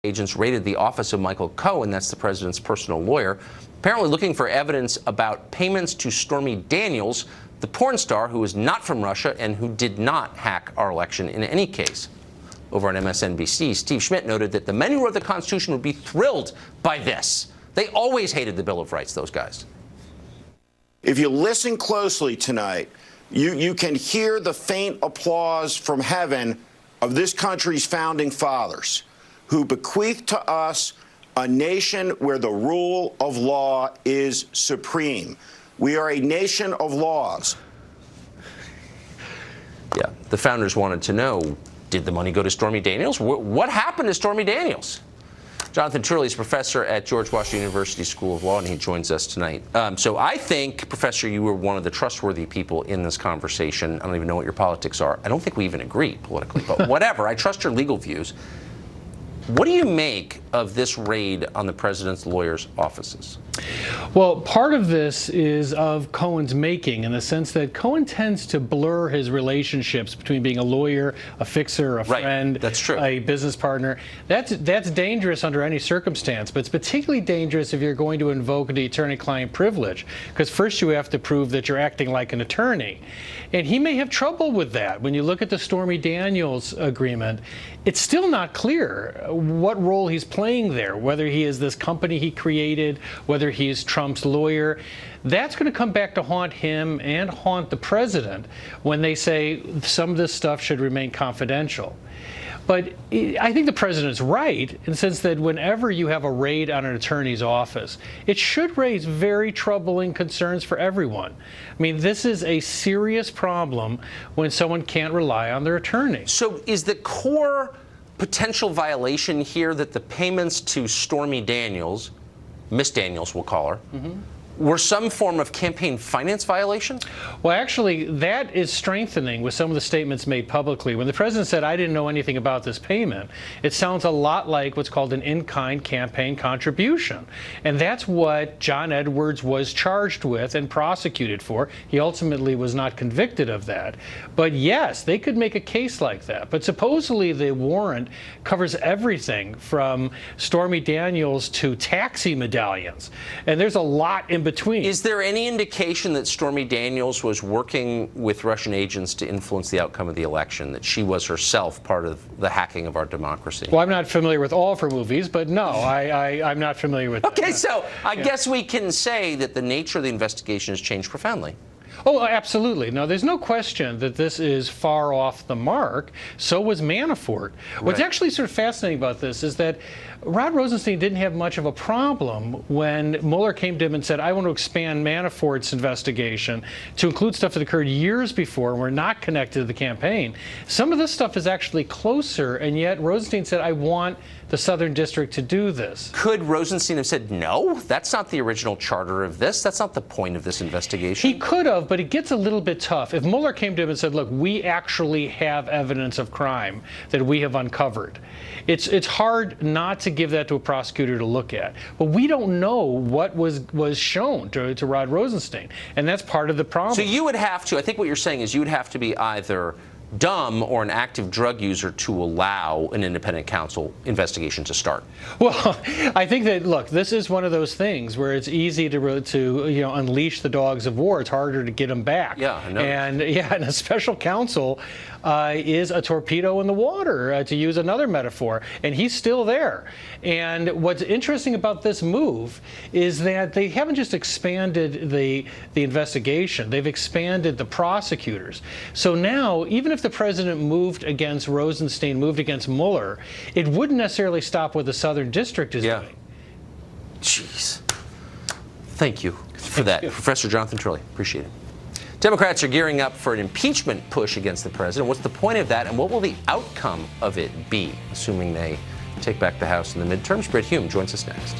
Agents raided the office of Michael Cohen, that's the president's personal lawyer, apparently looking for evidence about payments to Stormy Daniels, the porn star who is not from Russia and who did not hack our election in any case. Over on MSNBC, Steve Schmidt noted that the men who wrote the Constitution would be thrilled by this. They always hated the Bill of Rights, those guys. If you listen closely tonight, you can hear the faint applause from heaven of this country's founding fathers, who bequeathed to us a nation where the rule of law is supreme. We are a nation of laws. Yeah, the founders wanted to know, did the money go to Stormy Daniels? What happened to Stormy Daniels? Jonathan Turley is professor at George Washington University School of Law, and he joins us tonight. So I think, Professor, you were one of the trustworthy people in this conversation. I don't even know what your politics are. I don't think we even agree politically, but whatever. I trust your legal views. What do you make of this raid on the president's lawyers' offices? Well, part of this is of Cohen's making, in the sense that Cohen tends to blur his relationships between being a lawyer, a fixer, a friend, That's true. a business partner. That's dangerous under any circumstance, but it's particularly dangerous if you're going to invoke the attorney-client privilege, because first you have to prove that you're acting like an attorney. And he may have trouble with that. When you look at the Stormy Daniels agreement, it's still not clear what role he's playing there, whether he is this company he created, whether he is Trump's lawyer. That's going to come back to haunt him and haunt the president when they say some of this stuff should remain confidential. But I think the president's right in the sense that whenever you have a raid on an attorney's office, it should raise very troubling concerns for everyone. I mean, this is a serious problem when someone can't rely on their attorney. So is the core potential violation here that the payments to Stormy Daniels, Miss Daniels we'll call her, were some form of campaign finance violation? Well, actually, that is strengthening with some of the statements made publicly. When the president said, I didn't know anything about this payment, it sounds a lot like what's called an in-kind campaign contribution. And that's what John Edwards was charged with and prosecuted for. He ultimately was not convicted of that. But yes, they could make a case like that. But supposedly the warrant covers everything from Stormy Daniels to taxi medallions. And there's a lot in between. Is there any indication that Stormy Daniels was working with Russian agents to influence the outcome of the election, that she was herself part of the hacking of our democracy? Well, I'm not familiar with all of her movies, but no, I'm not familiar with that. Okay, so I guess we can say that the nature of the investigation has changed profoundly. Oh, absolutely. No, there's no question that this is far off the mark. So was Manafort. What's actually sort of fascinating about this is that Rod Rosenstein didn't have much of a problem when Mueller came to him and said, I want to expand Manafort's investigation to include stuff that occurred years before and were not connected to the campaign. Some of this stuff is actually closer, and yet Rosenstein said, I want the Southern District to do this. Could Rosenstein have said, no, that's not the original charter of this. That's not the point of this investigation. He could have, but it gets a little bit tough. If Mueller came to him and said, look, we actually have evidence of crime that we have uncovered, it's hard not to give that to a prosecutor to look at. But we don't know what was shown to Rod Rosenstein, and that's part of the problem. So you would have to, I think what you're saying is you would have to be either dumb or an active drug user to allow an independent counsel investigation to start. Well, I think that, look, this is one of those things where it's easy to unleash the dogs of war. It's harder to get them back. Yeah, I know. And a special counsel is a torpedo in the water, to use another metaphor, and he's still there. And what's interesting about this move is that they haven't just expanded the investigation, they've expanded the prosecutors. So now, even if the president moved against Rosenstein, moved against Mueller, it wouldn't necessarily stop what the Southern District is doing. Jeez. Thank you for that. Professor Jonathan Turley, appreciate it. Democrats are gearing up for an impeachment push against the president. What's the point of that, and what will the outcome of it be, assuming they take back the House in the midterms? Britt Hume joins us next.